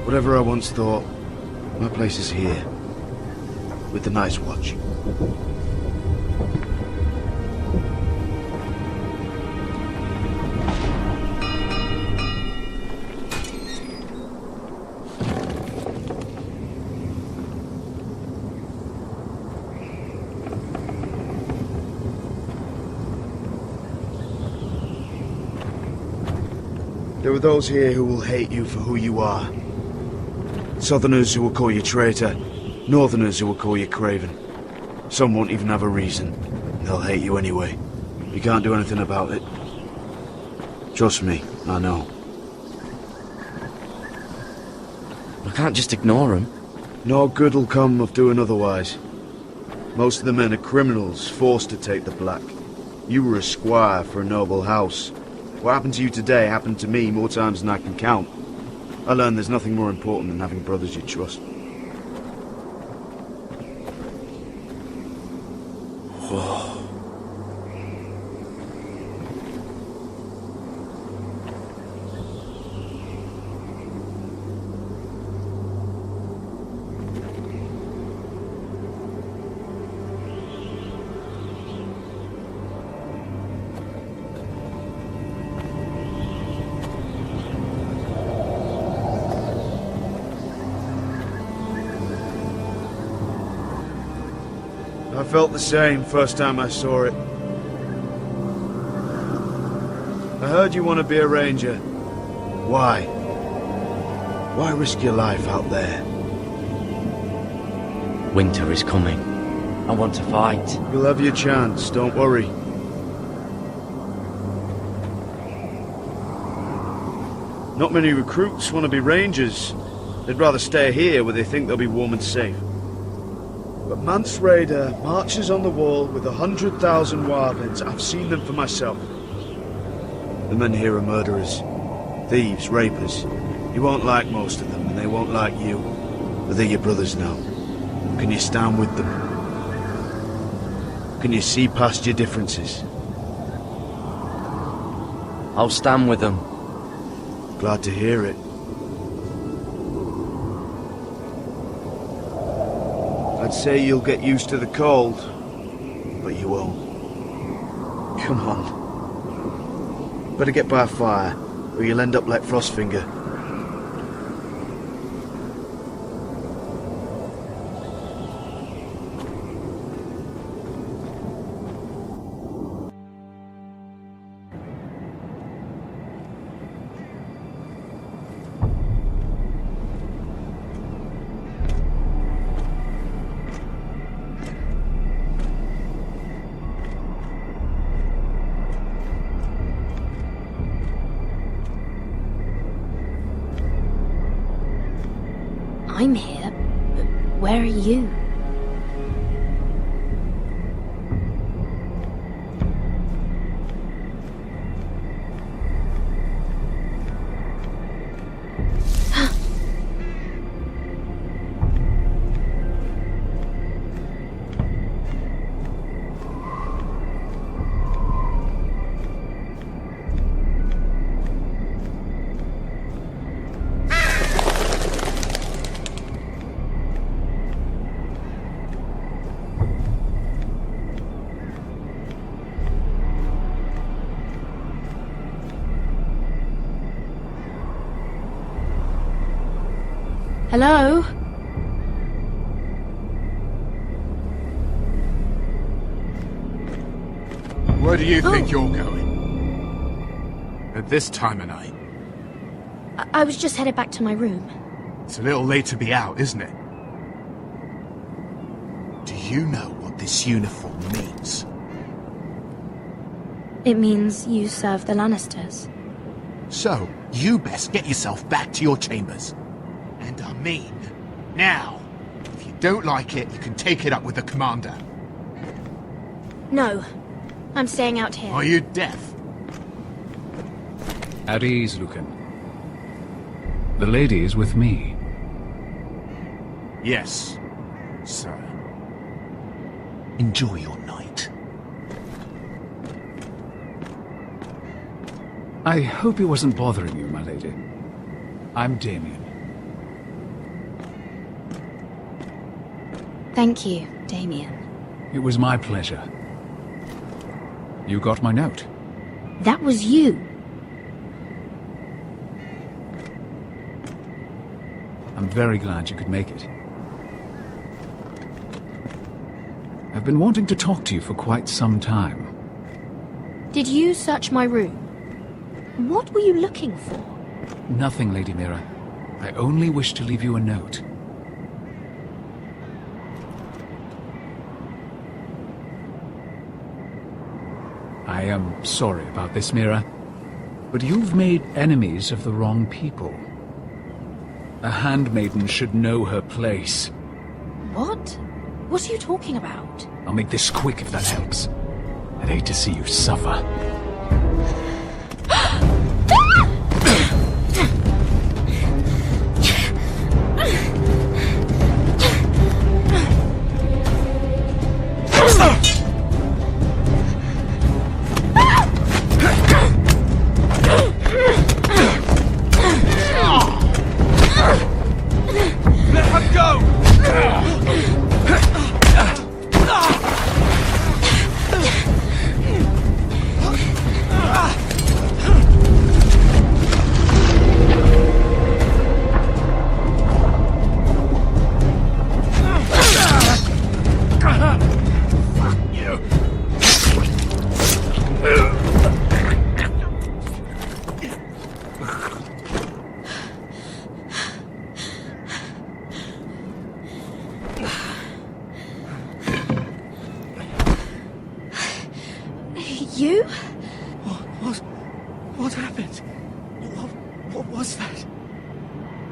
Whatever I once thought, my place is here. With the Night's Watch. There are those here who will hate you for who you are. Southerners who will call you traitor. Northerners who will call you craven. Some won't even have a reason. They'll hate you anyway. You can't do anything about it. Trust me, I know. I can't just ignore them. No good will come of doing otherwise. Most of the men are criminals, forced to take the black. You were a squire for a noble house. What happened to you today happened to me more times than I can count. I learned there's nothing more important than having brothers you trust. I felt the same first time I saw it. I heard you want to be a ranger. Why? Why risk your life out there? Winter is coming. I want to fight. You'll have your chance, don't worry. Not many recruits want to be rangers. They'd rather stay here where they think they'll be warm and safe. But Mance Raider marches on the wall with 100,000 wildlings. I've seen them for myself. The men here are murderers, thieves, rapers. You won't like most of them, and they won't like you. But they're your brothers now. Can you stand with them? Can you see past your differences? I'll stand with them. Glad to hear it. I'd say you'll get used to the cold, but you won't. Come on. Better get by a fire, or you'll end up like Frostfinger. I'm here, but where are you? Hello? Where do you think you're going? At this time of night? I was just headed back to my room. It's a little late to be out, isn't it? Do you know what this uniform means? It means you serve the Lannisters. So, you best get yourself back to your chambers. And I mean, now. If you don't like it, you can take it up with the commander. No, I'm staying out here. Are you deaf? At ease, Lucan. The lady is with me. Yes, sir. Enjoy your night. I hope he wasn't bothering you, my lady. I'm Damien. Thank you, Damien. It was my pleasure. You got my note. That was you. I'm very glad you could make it. I've been wanting to talk to you for quite some time. Did you search my room? What were you looking for? Nothing, Lady Mira. I only wish to leave you a note. I am sorry about this, Mira, but you've made enemies of the wrong people. A handmaiden should know her place. What? What are you talking about? I'll make this quick if that helps. I'd hate to see you suffer. You? What happened? What was that?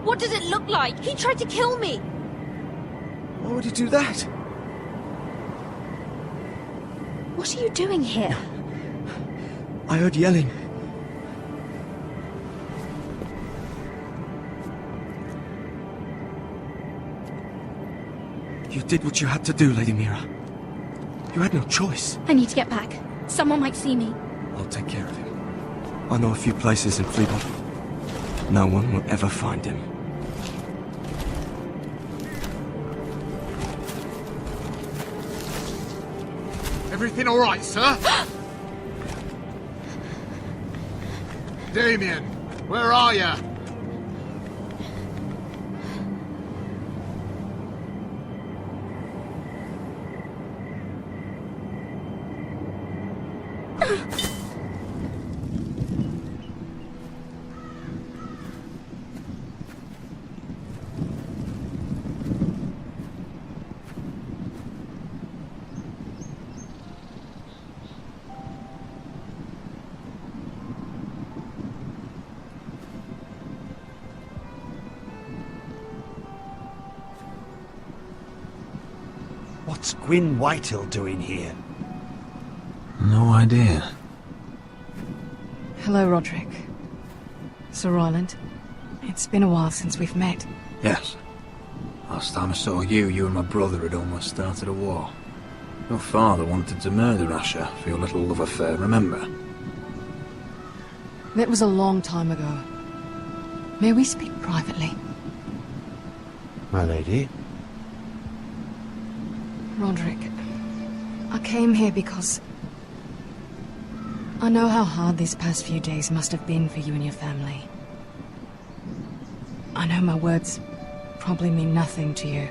What did it look like? He tried to kill me! Why would he do that? What are you doing here? I heard yelling. You did what you had to do, Lady Mira. You had no choice. I need to get back. Someone might see me. I'll take care of him. I know a few places in Fleabot. No one will ever find him. Everything all right, sir? Damien, where are you? What's Gwyn Whitehill doing here? No idea. Hello, Roderick. Sir Roland. It's been a while since we've met. Yes. Last time I saw you, you and my brother had almost started a war. Your father wanted to murder Asher for your little love affair, remember? That was a long time ago. May we speak privately? My lady? Roderick, I came here because I know how hard these past few days must have been for you and your family. I know my words probably mean nothing to you,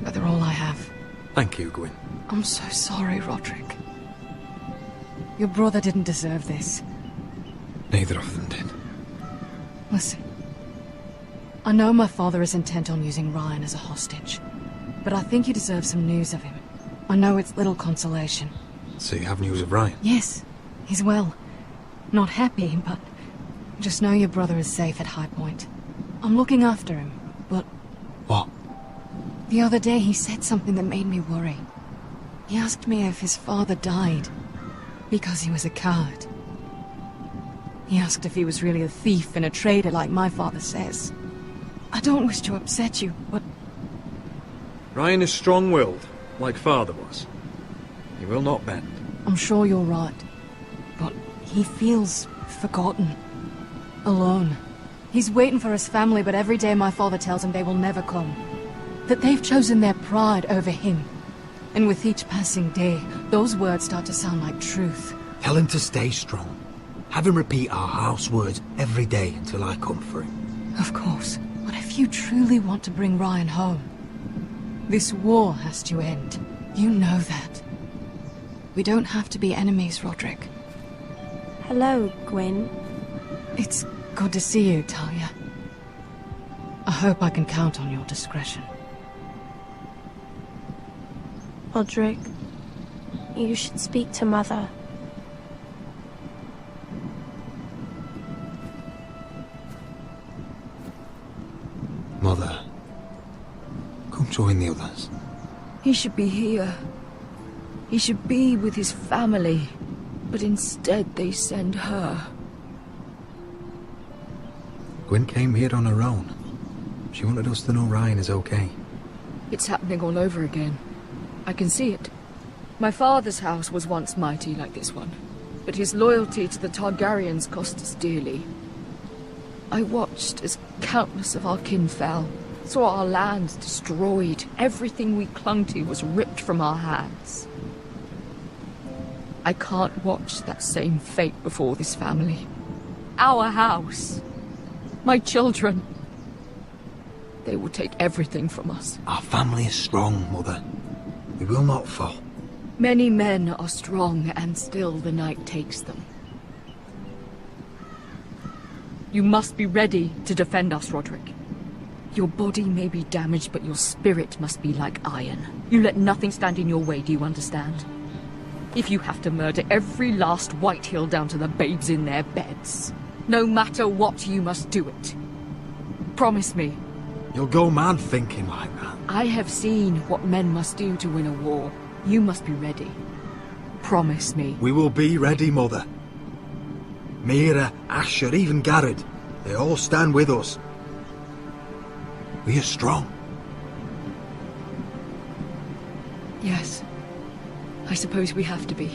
but they're all I have. Thank you, Gwyn. I'm so sorry, Roderick. Your brother didn't deserve this. Neither of them did. Listen, I know my father is intent on using Ryan as a hostage, but I think you deserve some news of him. I know it's little consolation. So you have news of Ryan? Yes, he's well. Not happy, but just know your brother is safe at High Point. I'm looking after him, but... What? The other day he said something that made me worry. He asked me if his father died because he was a coward. He asked if he was really a thief and a traitor like my father says. I don't wish to upset you, but... Ryan is strong-willed, like father was. He will not bend. I'm sure you're right, but he feels forgotten. Alone. He's waiting for his family, but every day my father tells him they will never come. That they've chosen their pride over him. And with each passing day, those words start to sound like truth. Tell him to stay strong. Have him repeat our house words every day until I come for him. Of course. But if you truly want to bring Ryan home, this war has to end. You know that. We don't have to be enemies, Roderick. Hello, Gwyn. It's good to see you, Talia. I hope I can count on your discretion. Roderick, you should speak to Mother. Mother, come join the others. He should be here. He should be with his family. But instead they send her. Gwyn came here on her own. She wanted us to know Ryan is okay. It's happening all over again. I can see it. My father's house was once mighty like this one, but his loyalty to the Targaryens cost us dearly. I watched as countless of our kin fell, saw our lands destroyed, everything we clung to was ripped from our hands. I can't watch that same fate before this family. Our house. My children. They will take everything from us. Our family is strong, Mother. We will not fall. Many men are strong, and still the night takes them. You must be ready to defend us, Roderick. Your body may be damaged, but your spirit must be like iron. You let nothing stand in your way, do you understand? If you have to murder every last Whitehill down to the babes in their beds, no matter what, you must do it. Promise me. You'll go mad thinking like that. I have seen what men must do to win a war. You must be ready. Promise me. We will be ready, Mother. Mira, Asher, even Garrett, they all stand with us. We are strong. Yes. I suppose we have to be.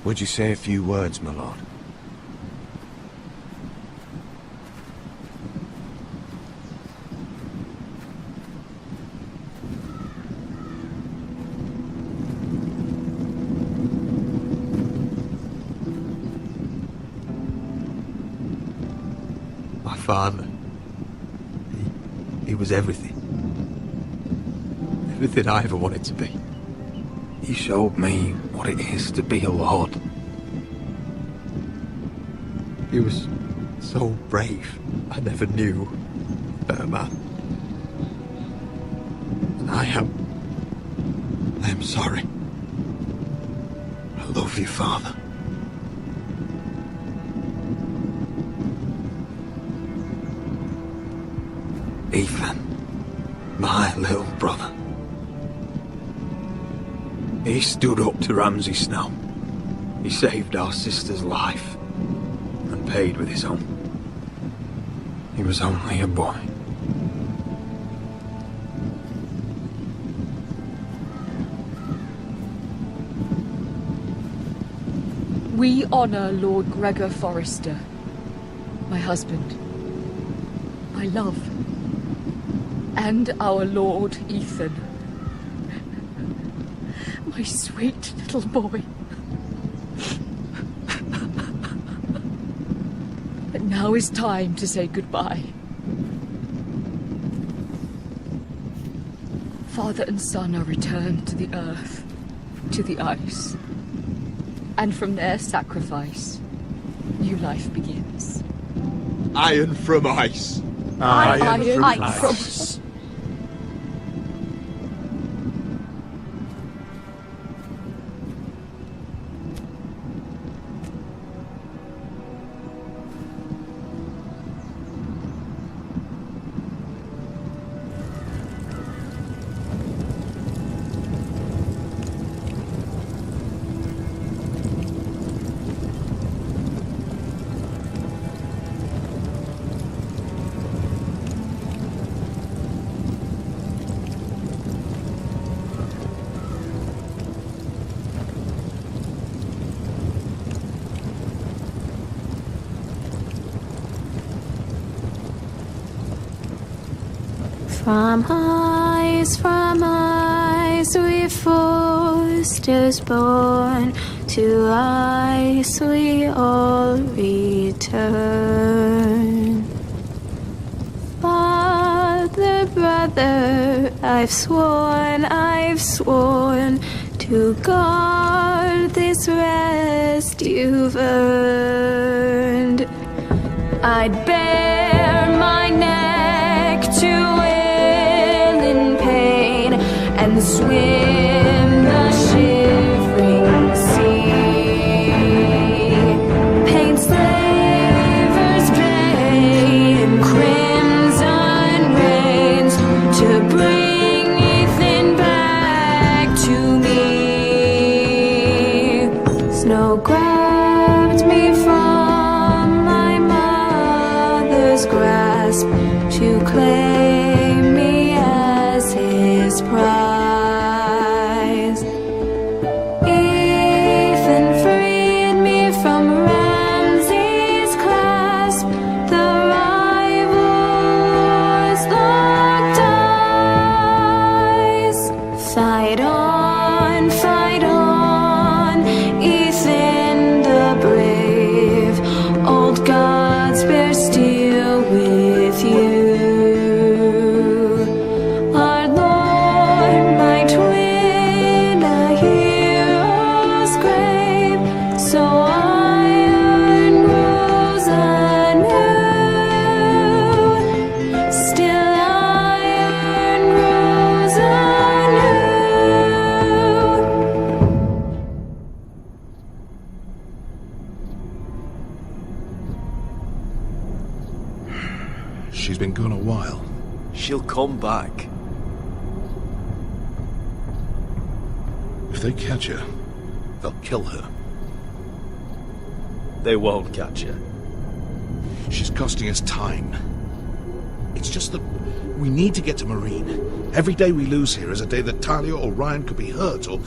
Would you say a few words, my lord? My father, he was everything. Everything I ever wanted to be. He showed me what it is to be a lord. He was so brave. I never knew a better man. And I am sorry. I love you, Father. Ethan, my little brother. He stood up to Ramsay Snow. He saved our sister's life and paid with his own. He was only a boy. We honor Lord Gregor Forrester, my husband, my love, and our Lord Ethan, my sweet little boy. But now is time to say goodbye. Father and son are returned to the earth, to the ice. And from their sacrifice, new life begins. Iron from ice. Iron from ice. From ice we foresters born, to ice we all return. Father, brother, I've sworn to guard this rest you've earned. I'd bare my neck to wail in pain and swim the shivering sea. Paint slavers bay in crimson rains to bring Ethan back to me. Snow grabbed me from my mother's grasp to claim me as his prize. Ethan freed me from Ramsay's clasp. The rivals locked eyes. Fight on, Ethan the brave. Old gods bear steel with you. Our Lord might win a hero's grave, so iron grows anew. Still iron grows anew. She's been gone a while. She'll come back. If they catch her, they'll kill her. They won't catch her. She's costing us time. It's just that we need to get to Marine. Every day we lose here is a day that Talia or Ryan could be hurt, or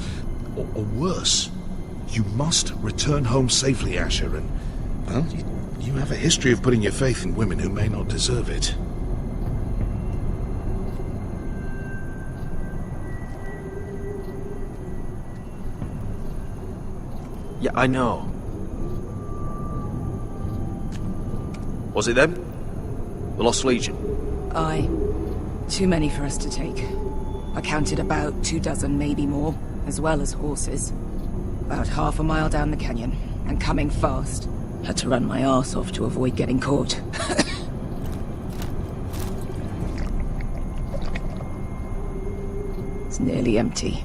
worse. You must return home safely, Asher, and, well, you have a history of putting your faith in women who may not deserve it. Yeah, I know. Was it them? The Lost Legion? Aye. Too many for us to take. I counted about 24, maybe more, as well as horses. About half a mile down the canyon, and coming fast. Had to run my arse off to avoid getting caught. It's nearly empty.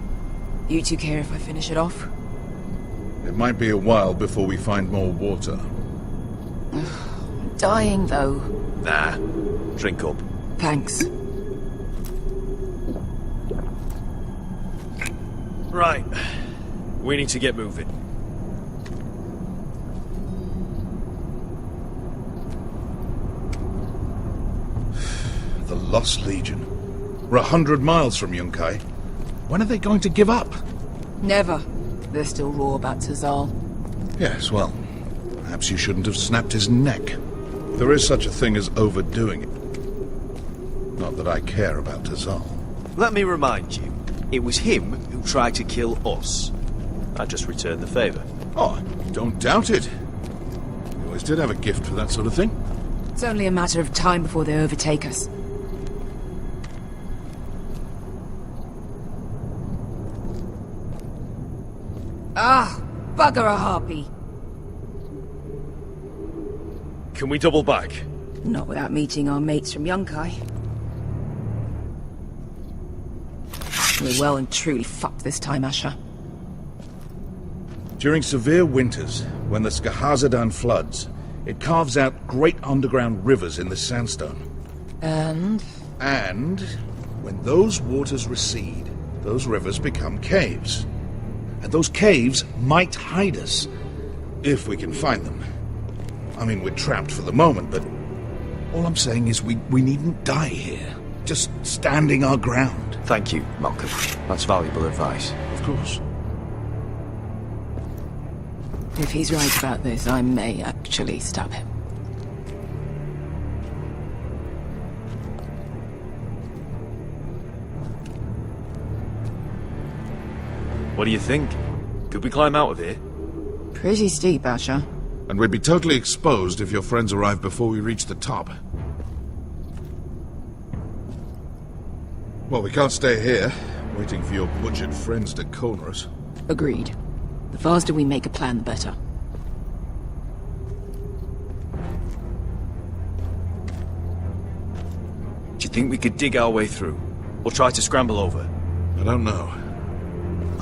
You two care if I finish it off? It might be a while before we find more water. I'm dying, though. Nah. Drink up. Thanks. Right. We need to get moving. The Lost Legion. We're 100 miles from Yunkai. When are they going to give up? Never. They're still raw about Tazal. Yes, well, perhaps you shouldn't have snapped his neck. There is such a thing as overdoing it. Not that I care about Tazal. Let me remind you, it was him who tried to kill us. I just returned the favor. Oh, don't doubt it. You always did have a gift for that sort of thing. It's only a matter of time before they overtake us. Ah, bugger a harpy. Can we double back? Not without meeting our mates from Yunkai. We're well and truly fucked this time, Asher. During severe winters, when the Skahazadan floods, it carves out great underground rivers in the sandstone. And when those waters recede, those rivers become caves. And those caves might hide us, if we can find them. I mean, we're trapped for the moment, but all I'm saying is we needn't die here. Just standing our ground. Thank you, Malcolm. That's valuable advice. Of course. If he's right about this, I may actually stab him. What do you think? Could we climb out of here? Pretty steep, Asher. And we'd be totally exposed if your friends arrived before we reached the top. Well, we can't stay here, waiting for your butchered friends to corner us. Agreed. The faster we make a plan, the better. Do you think we could dig our way through? Or try to scramble over? I don't know.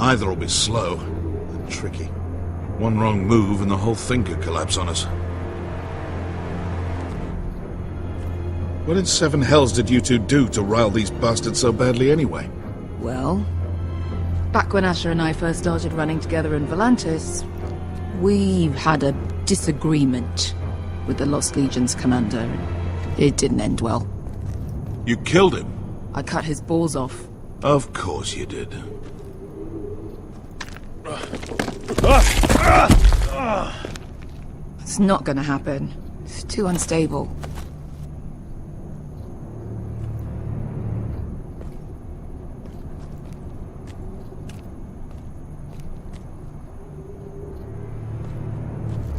Either will be slow and tricky. One wrong move and the whole thing could collapse on us. What in seven hells did you two do to rile these bastards so badly anyway? Well, back when Asher and I first started running together in Volantis, we had a disagreement with the Lost Legion's commander, and it didn't end well. You killed him? I cut his balls off. Of course you did. It's not gonna happen. It's too unstable.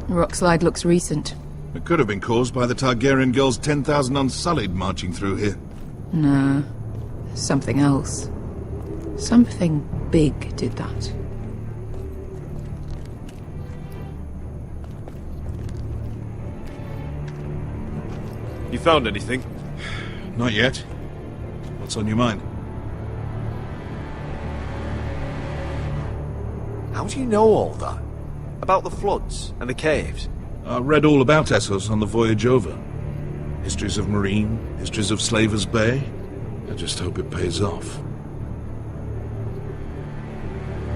The rock slide looks recent. It could have been caused by the Targaryen girls 10,000 Unsullied marching through here. No. Something else. Something big did that. You found anything? Not yet. What's on your mind? How do you know all that? About the floods and the caves? I read all about Essos on the voyage over. Histories of Marine, histories of Slavers Bay. I just hope it pays off.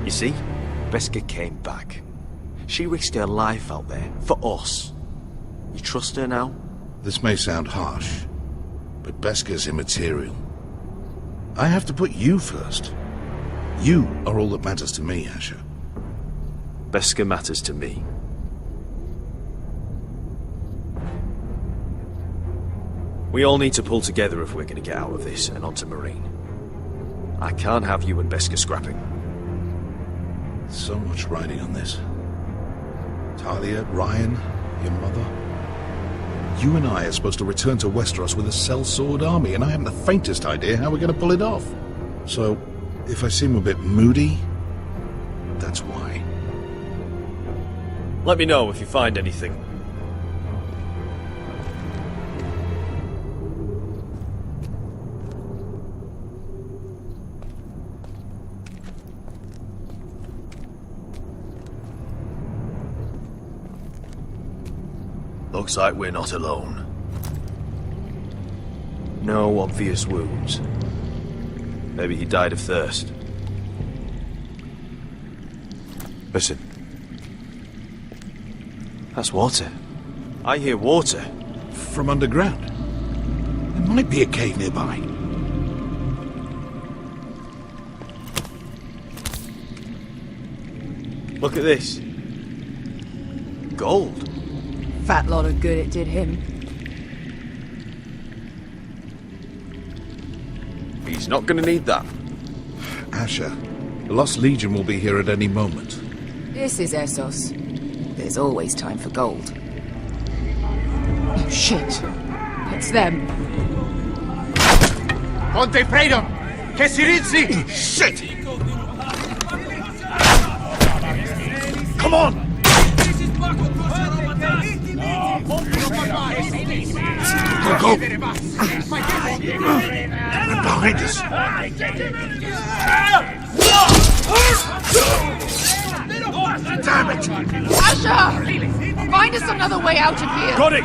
You see, Beskha came back. She risked her life out there, for us. You trust her now? This may sound harsh, but Beskha's immaterial. I have to put you first. You are all that matters to me, Asher. Beskha matters to me. We all need to pull together if we're going to get out of this and onto Marine. I can't have you and Beskha scrapping. So much riding on this. Talia, Ryan, your mother. You and I are supposed to return to Westeros with a sellsword army, and I haven't the faintest idea how we're going to pull it off. So, if I seem a bit moody, that's why. Let me know if you find anything. Looks like we're not alone. No obvious wounds. Maybe he died of thirst. Listen. That's water. I hear water. From underground. There might be a cave nearby. Look at this. Gold. Fat lot of good it did him. He's not gonna need that. Asher, the Lost Legion will be here at any moment. This is Essos. There's always time for gold. Oh, shit. It's them. Ponte Freedom! Kesiritzi! Shit! Come on! Go! They're behind us! Damn it! Asher! Find us another way out of here! Got it!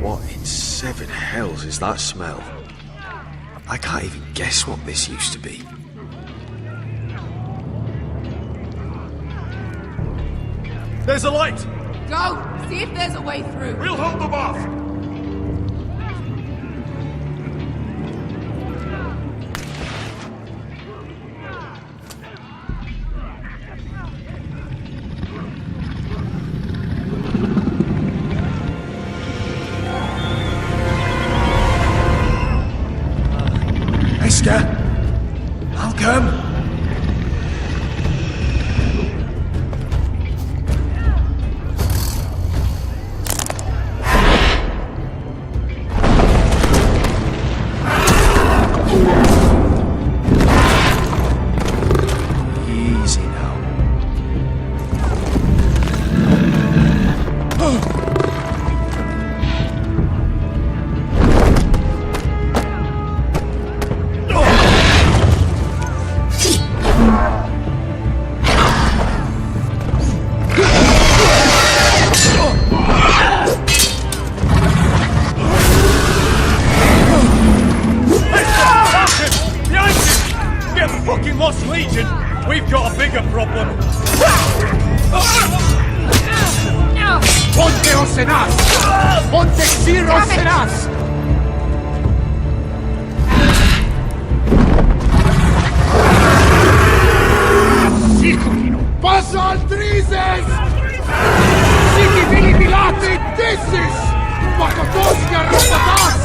What in seven hells is that smell? I can't even guess what this used to be. There's a light! Go! See if there's a way through. We'll hold them off! Beskar? I'll come. Easy now. Lost Legion! We've got a bigger problem! Ponteos en as! Ponte Xiros en as! Passa altrises! Siki vili pilate dissis! Pakotoska rapatas!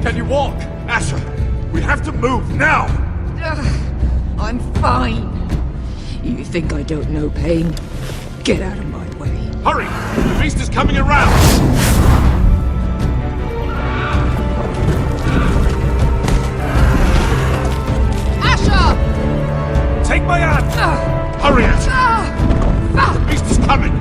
Can you walk? Asher, we have to move now! I'm fine. You think I don't know pain? Get out of my way. Hurry! The beast is coming around! Asher! Take my hand! Hurry, Asher! The beast is coming!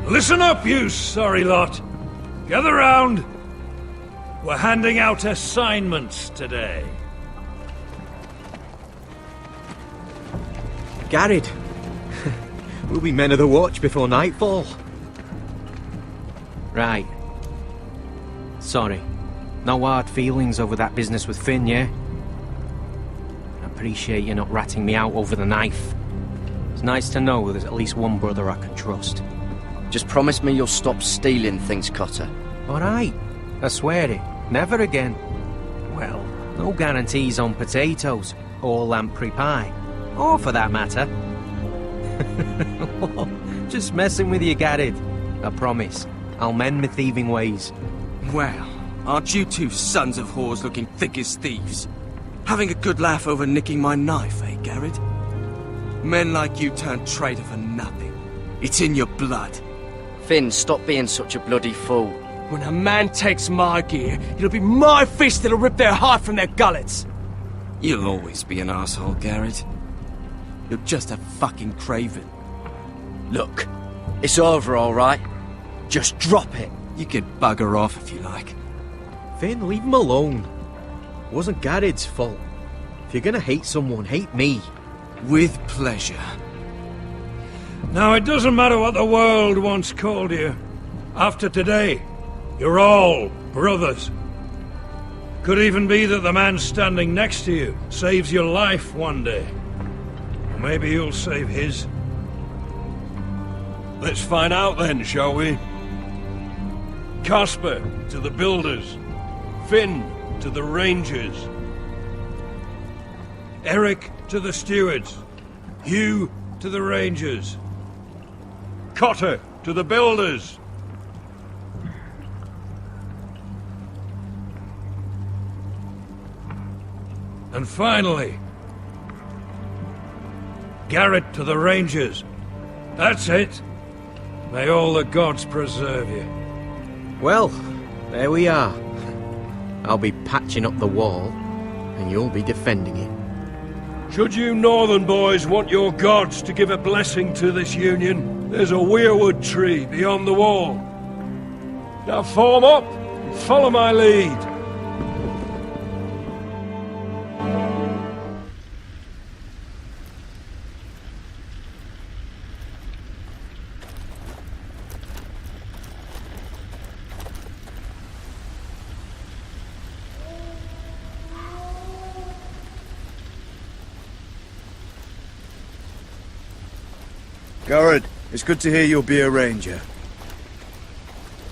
Listen up, you sorry lot. Gather round. We're handing out assignments today. Garrett. We'll be men of the watch before nightfall. Right. Sorry. No hard feelings over that business with Finn, yeah? I appreciate you not ratting me out over the knife. It's nice to know there's at least one brother I can trust. Just promise me you'll stop stealing things, Cotter. Alright. I swear it. Never again. Well, no guarantees on potatoes, or lamprey pie. Or for that matter. Just messing with you, Garrett. I promise. I'll mend my thieving ways. Well, aren't you two sons of whores looking thick as thieves? Having a good laugh over nicking my knife, eh, Garrett? Men like you turn traitor for nothing. It's in your blood. Finn, stop being such a bloody fool. When a man takes my gear, it'll be my fist that'll rip their heart from their gullets. You'll always be an asshole, Garrett. You're just a fucking craven. Look, it's over, all right? Just drop it. You could bugger off if you like. Finn, leave him alone. It wasn't Garrett's fault. If you're gonna hate someone, hate me. With pleasure. Now, it doesn't matter what the world once called you. After today, you're all brothers. Could even be that the man standing next to you saves your life one day. Maybe you'll save his. Let's find out then, shall we? Casper to the builders. Finn to the rangers. Eric to the stewards. Hugh to the rangers. Cotter to the builders. And finally, Garrett to the rangers. That's it. May all the gods preserve you. Well, there we are. I'll be patching up the wall, and you'll be defending it. Should you northern boys want your gods to give a blessing to this union, there's a weirwood tree beyond the wall. Now form up and follow my lead. Garrett, it's good to hear you'll be a ranger.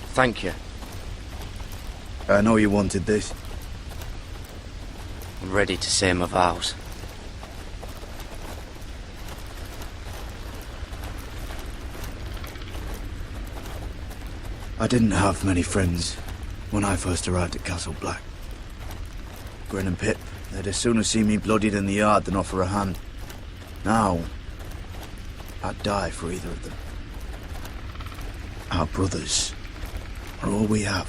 Thank you. I know you wanted this. I'm ready to say my vows. I didn't have many friends when I first arrived at Castle Black. Grin and Pip, they'd as sooner see me bloodied in the yard than offer a hand. Now, I'd die for either of them. Our brothers are all we have.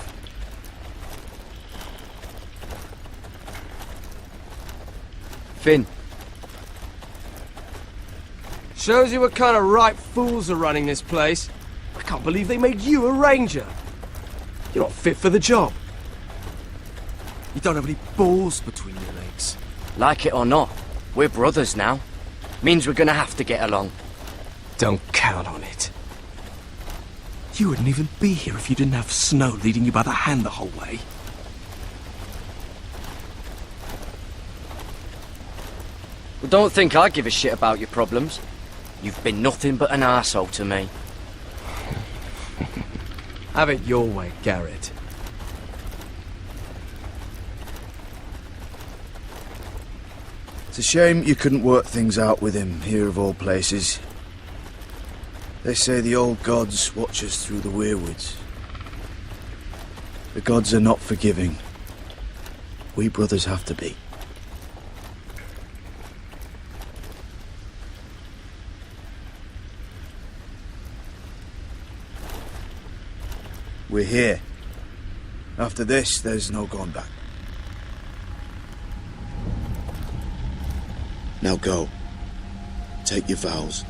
Finn. Shows you what kind of ripe fools are running this place. I can't believe they made you a ranger. You're not fit for the job. You don't have any balls between your legs. Like it or not, we're brothers now. Means we're gonna have to get along. Don't count on it. You wouldn't even be here if you didn't have Snow leading you by the hand the whole way. Well, don't think I give a shit about your problems. You've been nothing but an arsehole to me. Have it your way, Garrett. It's a shame you couldn't work things out with him here of all places. They say the old gods watch us through the weirwoods. The gods are not forgiving. We brothers have to be. We're here. After this, there's no going back. Now go. Take your vows.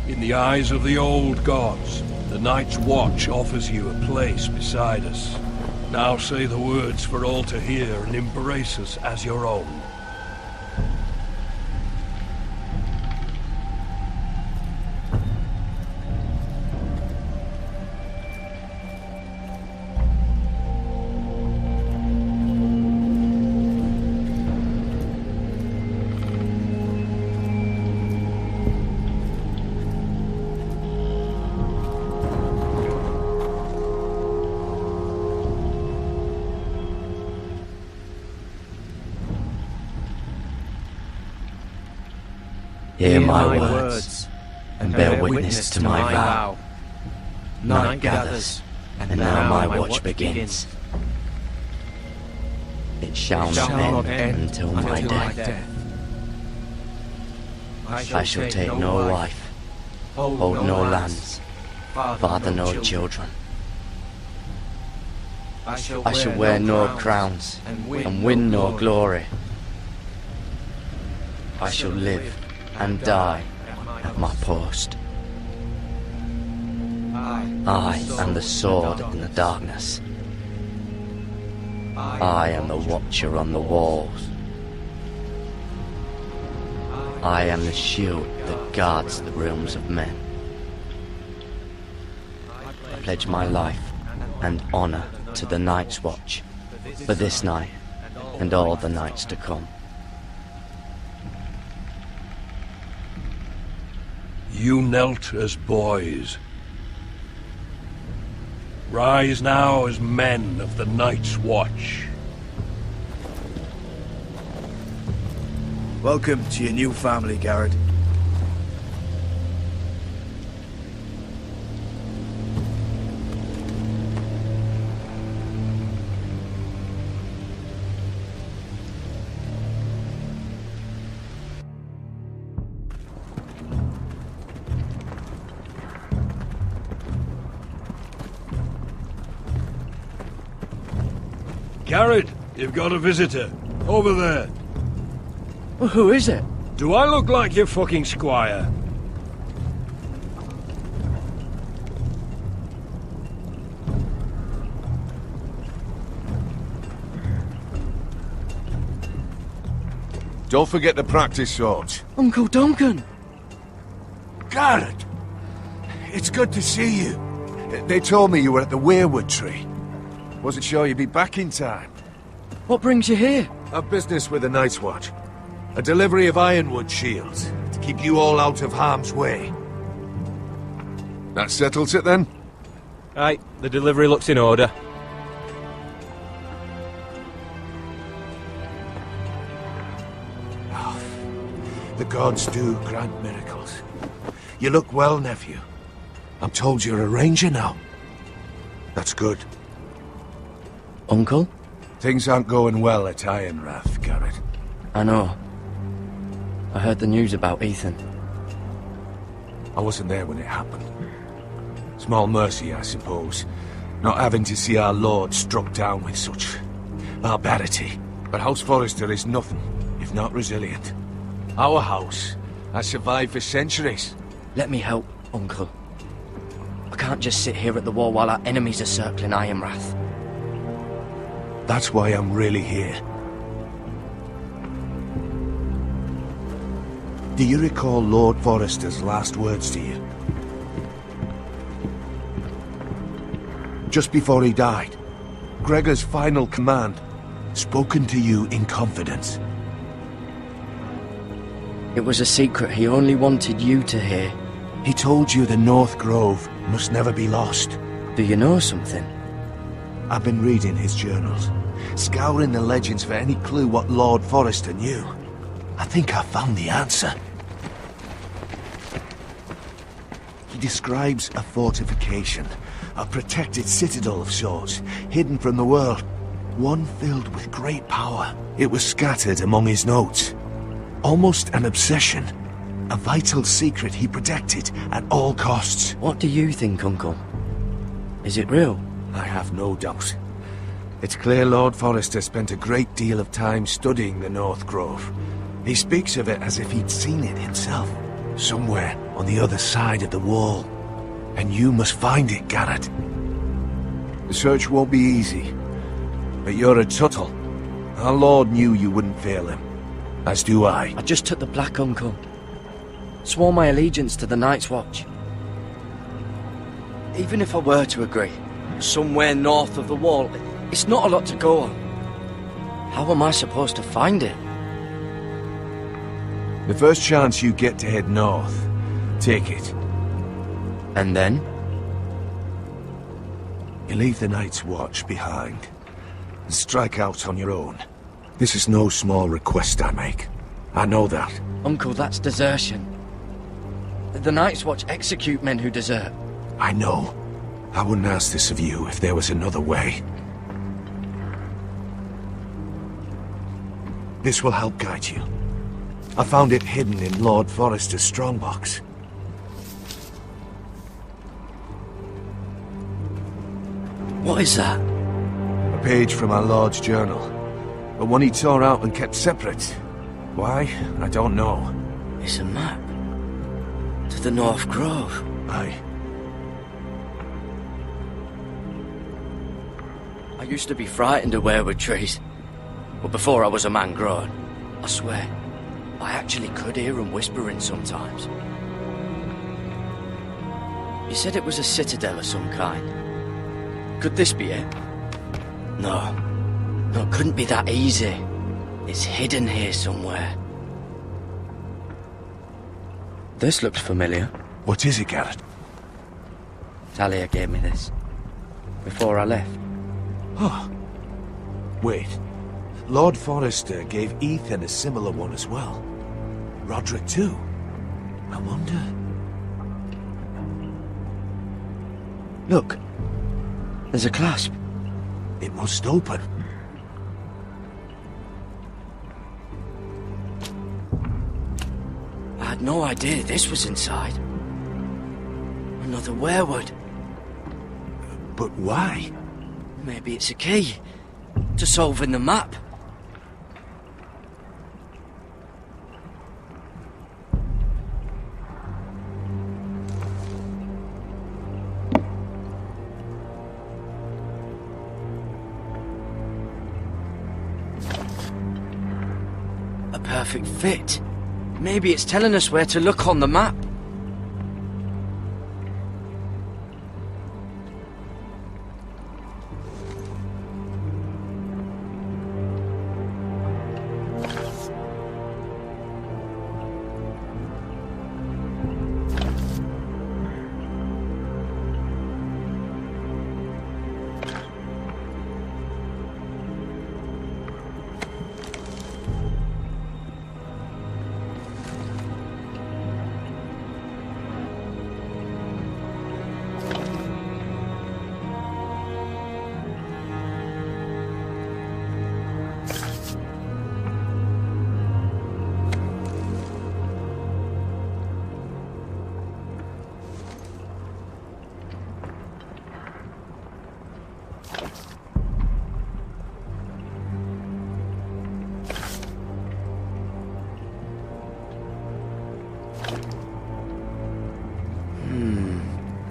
In the eyes of the old gods, the Night's Watch offers you a place beside us. Now say the words for all to hear and embrace us as your own. Hear my words, and bear witness to my vow. Night gathers, and now my watch begins. It shall not end until my death. I shall take no wife, hold no lands, father no children. I shall wear no crowns, and win no glory. I shall live and die at my post. I am the sword in the darkness. I am the watcher on the walls. I am the shield that guards the realms of men. pledge my life and honor to the Night's Watch for this night and all the nights to come. You knelt as boys. Rise now as men of the Night's Watch. Welcome to your new family, Garrett. Garrett, you've got a visitor. Over there. Well, who is it? Do I look like your fucking squire? Don't forget to practice swords. Uncle Duncan! Garrett! It's good to see you. They told me you were at the weirwood tree. Wasn't sure you'd be back in time. What brings you here? A business with the Night's Watch. A delivery of ironwood shields, to keep you all out of harm's way. That settles it then? Aye, the delivery looks in order. Oh, the gods do grant miracles. You look well, nephew. I'm told you're a ranger now. That's good. Uncle? Things aren't going well at Ironrath, Garrett. I know. I heard the news about Ethan. I wasn't there when it happened. Small mercy, I suppose, not having to see our lord struck down with such barbarity. But House Forrester is nothing if not resilient. Our house has survived for centuries. Let me help, Uncle. I can't just sit here at the wall while our enemies are circling Ironrath. That's why I'm really here. Do you recall Lord Forrester's last words to you? Just before he died, Gregor's final command, spoken to you in confidence. It was a secret he only wanted you to hear. He told you the North Grove must never be lost. Do you know something? I've been reading his journals, scouring the legends for any clue what Lord Forrester knew. I think I found the answer. He describes a fortification, a protected citadel of sorts, hidden from the world, one filled with great power. It was scattered among his notes. Almost an obsession, a vital secret he protected at all costs. What do you think, Uncle? Is it real? I have no doubt. It's clear Lord Forrester spent a great deal of time studying the North Grove. He speaks of it as if he'd seen it himself, somewhere on the other side of the wall. And you must find it, Garrett. The search won't be easy, but you're a Tuttle. Our Lord knew you wouldn't fail him, as do I. I just took the black, Uncle. Swore my allegiance to the Night's Watch. Even if I were to agree, somewhere north of the wall, it's not a lot to go on. How am I supposed to find it? The first chance you get to head north, take it. And then? You leave the Night's Watch behind, and strike out on your own. This is no small request I make. I know that. Uncle, that's desertion. The Night's Watch execute men who desert. I know. I wouldn't ask this of you if there was another way. This will help guide you. I found it hidden in Lord Forrester's strongbox. What is that? A page from our Lord's journal. But one he tore out and kept separate. Why? I don't know. It's a map. To the North Grove. Aye. I used to be frightened of weirwood trees. But before I was a man grown, I swear, I actually could hear them whispering sometimes. You said it was a citadel of some kind. Could this be it? No. No, it couldn't be that easy. It's hidden here somewhere. This looks familiar. What is it, Garrett? Talia gave me this. Before I left. Oh. Wait. Lord Forrester gave Ethan a similar one as well. Roderick too. I wonder... Look. There's a clasp. It must open. I had no idea this was inside. Another werewood. But why? Maybe it's a key to solving the map. A perfect fit. Maybe it's telling us where to look on the map.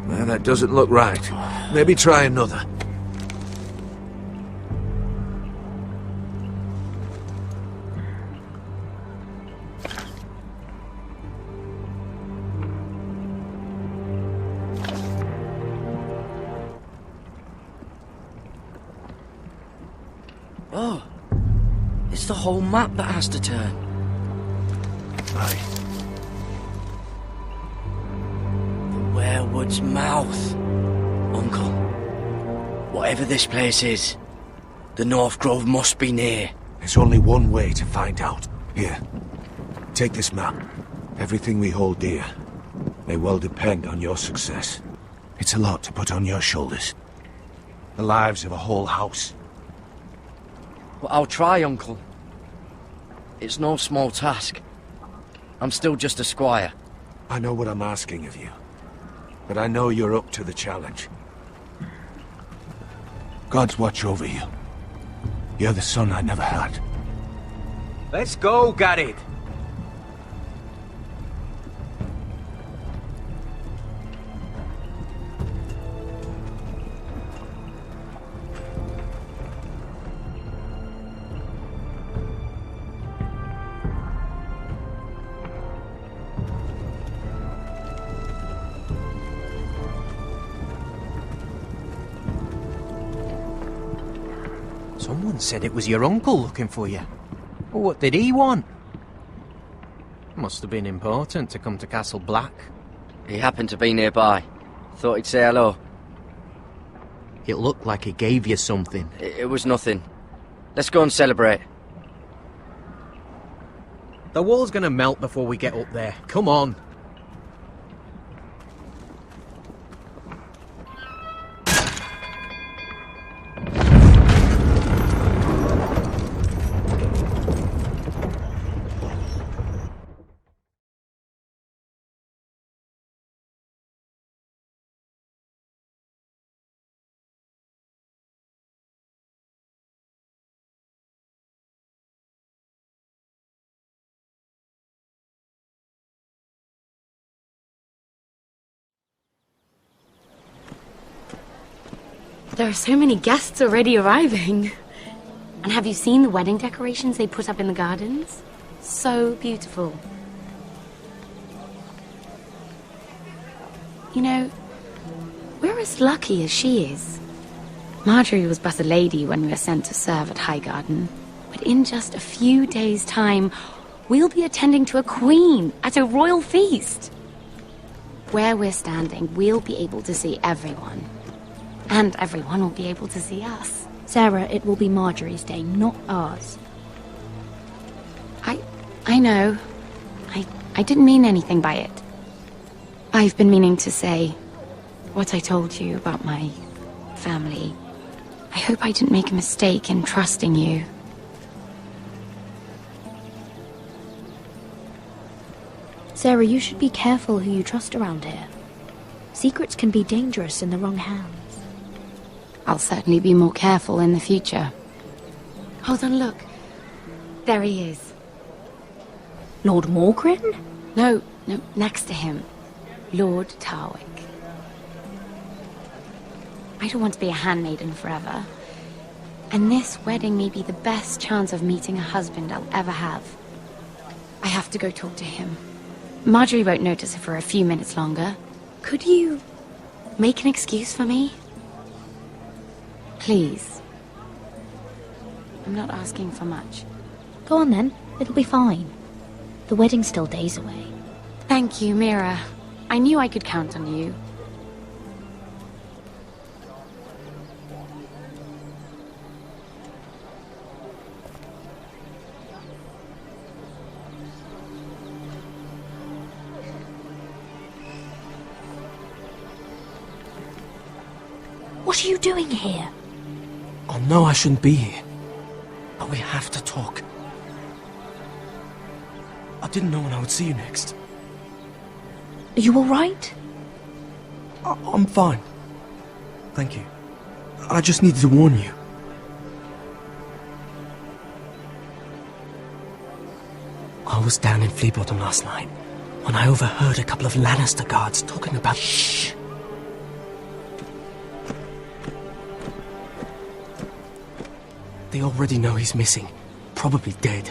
Well, that doesn't look right. Maybe try another. Oh, it's the whole map that has to turn. Right. Werewood's mouth. Uncle, whatever this place is, the North Grove must be near. There's only one way to find out. Here, take this map. Everything we hold dear may well depend on your success. It's a lot to put on your shoulders. The lives of a whole house. Well, I'll try, Uncle. It's no small task. I'm still just a squire. I know what I'm asking of you, but I know you're up to the challenge. God's watch over you. You're the son I never had. Let's go, Garrett. Someone said it was your uncle looking for you. Well, what did he want? Must have been important to come to Castle Black. He happened to be nearby. Thought he'd say hello. It looked like he gave you something. It was nothing. Let's go and celebrate. The wall's gonna melt before we get up there. Come on. There are so many guests already arriving. And have you seen the wedding decorations they put up in the gardens? So beautiful. You know, as lucky as she is. Marjorie was but a lady when we were sent to serve at Highgarden, but in just a few days' time, we'll be attending to a queen at a royal feast. Where we're standing, we'll be able to see everyone. And everyone will be able to see us. Sarah, it will be Marjorie's day, not ours. I know. I didn't mean anything by it. I've been meaning to say what I told you about my family. I hope I didn't make a mistake in trusting you. Sarah, you should be careful who you trust around here. Secrets can be dangerous in the wrong hands. I'll certainly be more careful in the future. Hold on, look. There he is. Lord Morgrin? No, next to him. Lord Tarwick. I don't want to be a handmaiden forever. And this wedding may be the best chance of meeting a husband I'll ever have. I have to go talk to him. Marjorie won't notice it for a few minutes longer. Could you make an excuse for me? Please. I'm not asking for much. Go on then, it'll be fine. The wedding's still days away. Thank you, Mira. I knew I could count on you. What are you doing here? I know I shouldn't be here, but we have to talk. I didn't know when I would see you next. Are you alright? I'm fine. Thank you. I just needed to warn you. I was down in Fleabottom last night when I overheard a couple of Lannister guards talking about... Shh! They already know he's missing. Probably dead.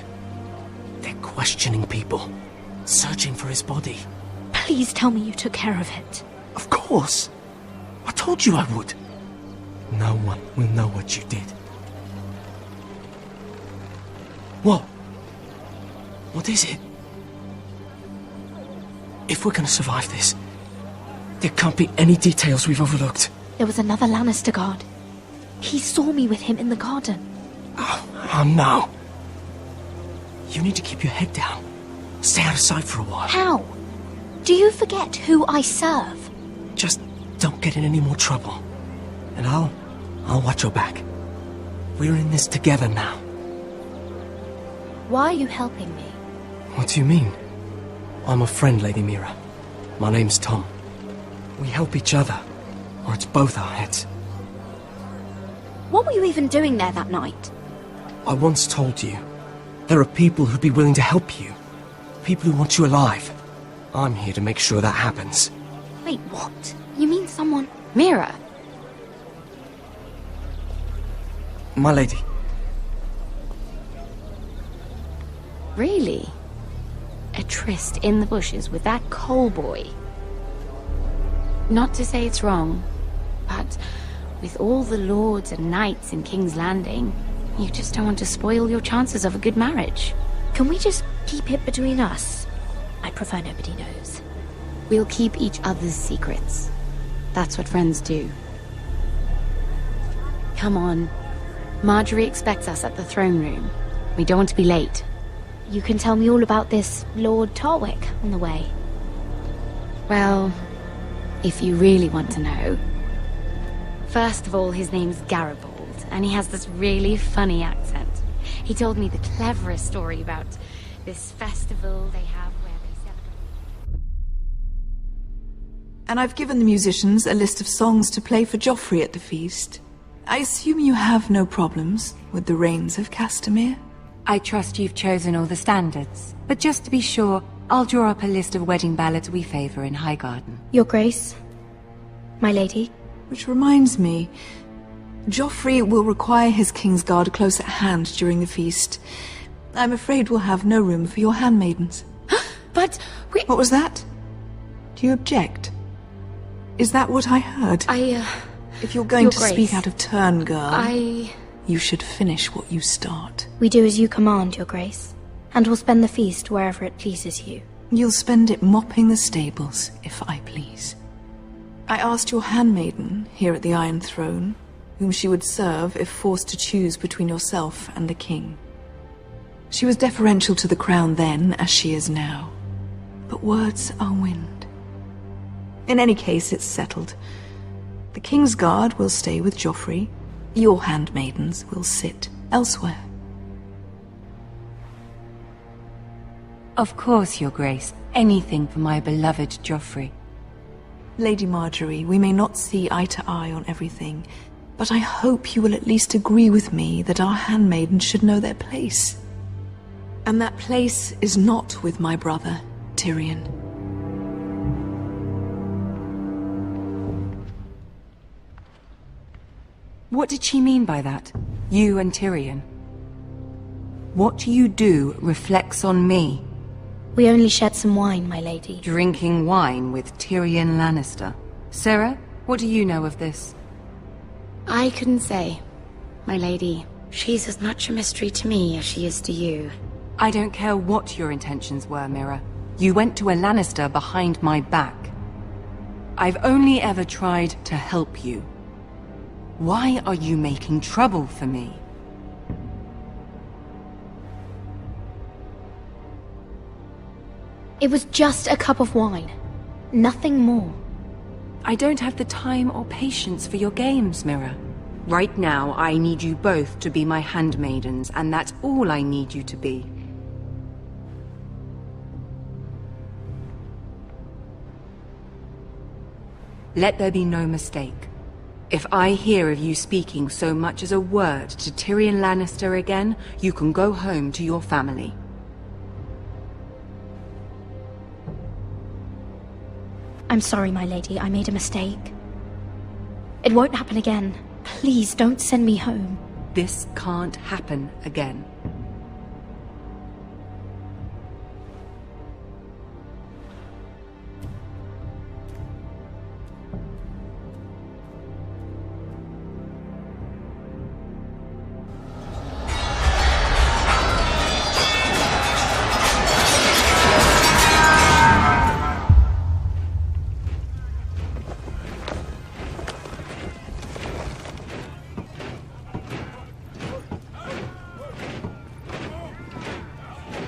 They're questioning people. Searching for his body. Please tell me you took care of it. Of course. I told you I would. No one will know what you did. What? What is it? If we're gonna survive this, there can't be any details we've overlooked. There was another Lannister guard. He saw me with him in the garden. Oh no. You need to keep your head down. Stay out of sight for a while. How? Do you forget who I serve? Just don't get in any more trouble. And I'll watch your back. We're in this together now. Why are you helping me? What do you mean? I'm a friend, Lady Mira. My name's Tom. We help each other, or it's both our heads. What were you even doing there that night? I once told you, there are people who'd be willing to help you. People who want you alive. I'm here to make sure that happens. Wait, what? You mean someone... Mira! My lady. Really? A tryst in the bushes with that coal boy? Not to say it's wrong, but with all the lords and knights in King's Landing, you just don't want to spoil your chances of a good marriage. Can we just keep it between us? I prefer nobody knows. We'll keep each other's secrets. That's what friends do. Come on. Marjorie expects us at the throne room. We don't want to be late. You can tell me all about this Lord Tarwick on the way. Well, if you really want to know. First of all, his name's Garibald, and he has this really funny accent. He told me the cleverest story about this festival they have where they celebrate... And I've given the musicians a list of songs to play for Joffrey at the feast. I assume you have no problems with the Rains of Castamere? I trust you've chosen all the standards, but just to be sure, I'll draw up a list of wedding ballads we favor in Highgarden. Your Grace, my lady. Which reminds me, Joffrey will require his Kingsguard close at hand during the feast. I'm afraid we'll have no room for your handmaidens. But What was that? Do you object? Is that what I heard? If you're going Your to Grace, speak out of turn, girl, I... you should finish what you start. We do as you command, Your Grace, and we'll spend the feast wherever it pleases you. You'll spend it mopping the stables, if I please. I asked your handmaiden, here at the Iron Throne, whom she would serve if forced to choose between yourself and the king. She was deferential to the crown then, as she is now. But words are wind. In any case, it's settled. The King's Guard will stay with Joffrey. Your handmaidens will sit elsewhere. Of course, Your Grace. Anything for my beloved Joffrey. Lady Marjorie, we may not see eye to eye on everything, but I hope you will at least agree with me that our handmaidens should know their place. And that place is not with my brother, Tyrion. What did she mean by that? You and Tyrion? What you do reflects on me. We only shed some wine, my lady. Drinking wine with Tyrion Lannister. Sarah, what do you know of this? I couldn't say, my lady. She's as much a mystery to me as she is to you. I don't care what your intentions were, Mira. You went to a Lannister behind my back. I've only ever tried to help you. Why are you making trouble for me? It was just a cup of wine. Nothing more. I don't have the time or patience for your games, Mira. Right now, I need you both to be my handmaidens, and that's all I need you to be. Let there be no mistake. If I hear of you speaking so much as a word to Tyrion Lannister again, you can go home to your family. I'm sorry, my lady. I made a mistake. It won't happen again. Please don't send me home. This can't happen again.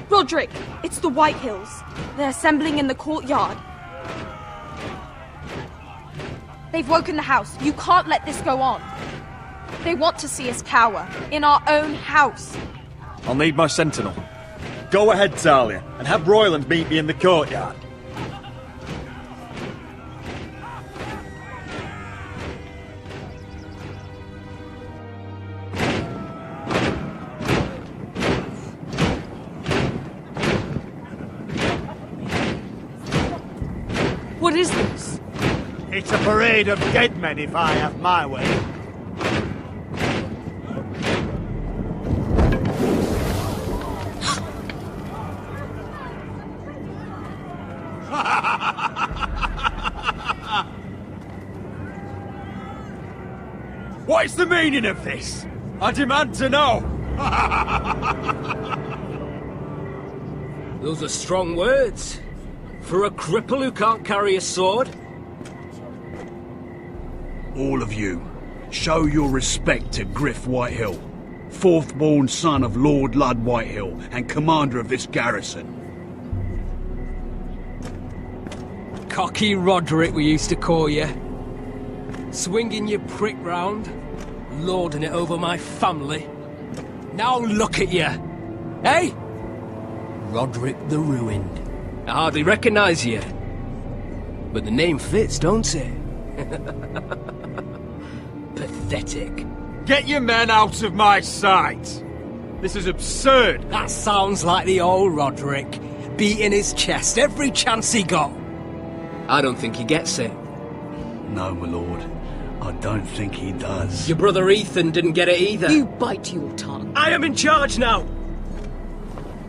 Roderick, it's the White Hills. They're assembling in the courtyard. They've woken the house. You can't let this go on. They want to see us cower in our own house. I'll need my sentinel. Go ahead, Talia, and have Royland meet me in the courtyard. What is this? It's a parade of dead men if I have my way. What is the meaning of this? I demand to know! Those are strong words. For a cripple who can't carry a sword? All of you, show your respect to Griff Whitehill, fourth-born son of Lord Ludd Whitehill and commander of this garrison. Cocky Roderick, we used to call you. Swinging your prick round, lording it over my family. Now look at you! Hey? Roderick the Ruined. I hardly recognise you. But the name fits, don't it? Pathetic. Get your men out of my sight! This is absurd! That sounds like the old Roderick, beating his chest every chance he got. I don't think he gets it. No, my lord. I don't think he does. Your brother Ethan didn't get it either. You bite your tongue. I am in charge now!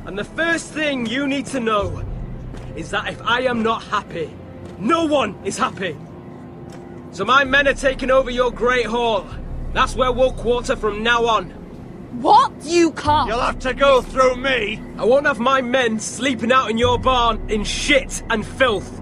And the first thing you need to know is that if I am not happy, no one is happy. So my men are taking over your Great Hall. That's where we'll quarter from now on. What? You can't! You'll have to go through me! I won't have my men sleeping out in your barn in shit and filth.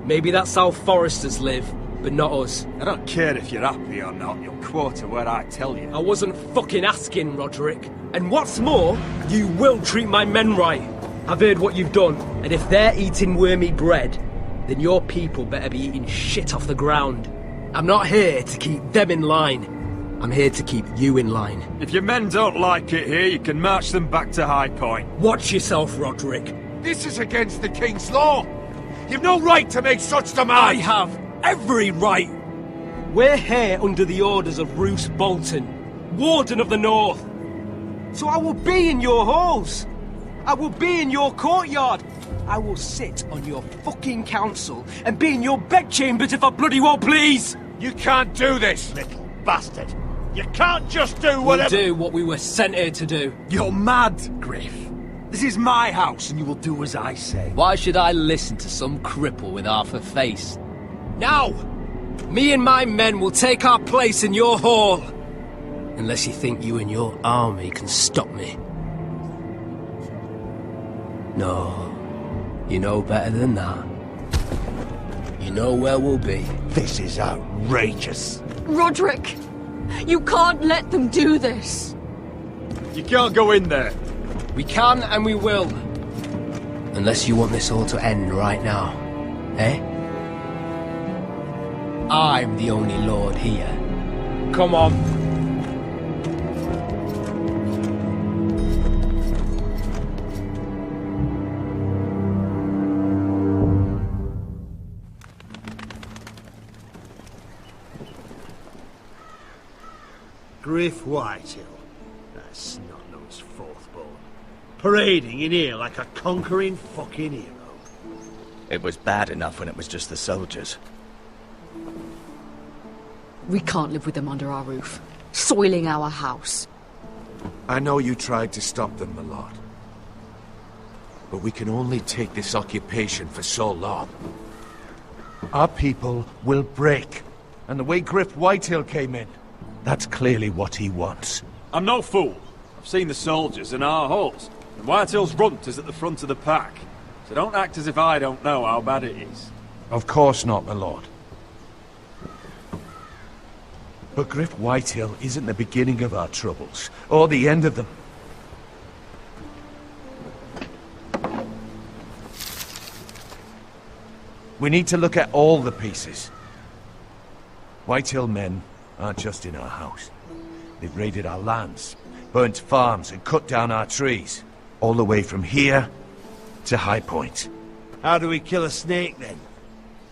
Maybe that's how foresters live, but not us. I don't care if you're happy or not, you'll quarter where I tell you. I wasn't fucking asking, Roderick. And what's more, you will treat my men right. I've heard what you've done, and if they're eating wormy bread, then your people better be eating shit off the ground. I'm not here to keep them in line. I'm here to keep you in line. If your men don't like it here, you can march them back to High Point. Watch yourself, Roderick. This is against the King's law. You've no right to make such demands. I have every right. We're here under the orders of Roose Bolton, Warden of the North. So I will be in your halls. I will be in your courtyard. I will sit on your fucking council and be in your bedchambers if I bloody well please. You can't do this, little bastard. You can't just do whatever— We'll do what we were sent here to do. You're mad, Griff. This is my house and you will do as I say. Why should I listen to some cripple with half a face? Now, me and my men will take our place in your hall. Unless you think you and your army can stop me. No, you know better than that. You know where we'll be. This is outrageous. Roderick! You can't let them do this! You can't go in there. We can and we will. Unless you want this all to end right now. Eh? I'm the only lord here. Come on. Griff Whitehill, that snot-nosed fourthborn, parading in here like a conquering fucking hero. It was bad enough when it was just the soldiers. We can't live with them under our roof, soiling our house. I know you tried to stop them, my lord. But we can only take this occupation for so long. Our people will break. And the way Griff Whitehill came in, that's clearly what he wants. I'm no fool. I've seen the soldiers in our halls. And Whitehill's runt is at the front of the pack. So don't act as if I don't know how bad it is. Of course not, my lord. But Griff Whitehill isn't the beginning of our troubles, or the end of them. We need to look at all the pieces. Whitehill men aren't just in our house. They've raided our lands, burnt farms and cut down our trees. All the way from here to High Point. How do we kill a snake then?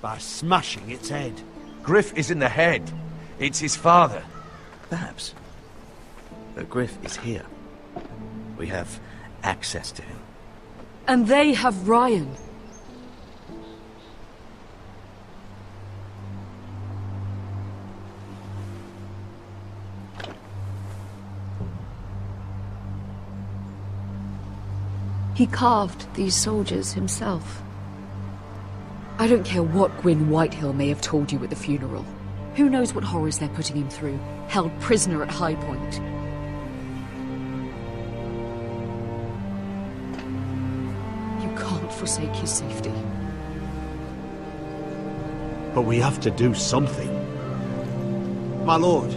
By smashing its head. Griff isn't the head. It's his father. Perhaps. But Griff is here. We have access to him. And they have Ryan. He carved these soldiers himself. I don't care what Gwyn Whitehill may have told you at the funeral. Who knows what horrors they're putting him through, held prisoner at High Point. You can't forsake his safety. But we have to do something. My lord,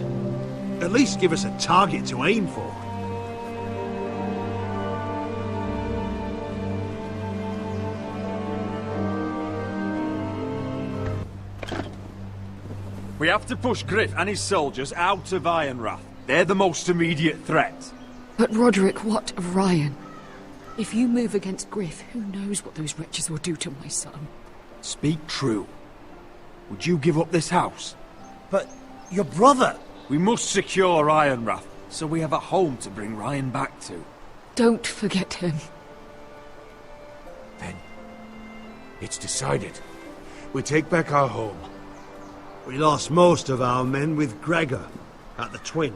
at least give us a target to aim for. We have to push Griff and his soldiers out of Ironrath. They're the most immediate threat. But Roderick, what of Ryan? If you move against Griff, who knows what those wretches will do to my son? Speak true. Would you give up this house? But your brother... We must secure Ironrath, so we have a home to bring Ryan back to. Don't forget him. Then, it's decided. We take back our home. We lost most of our men with Gregor at the Twin.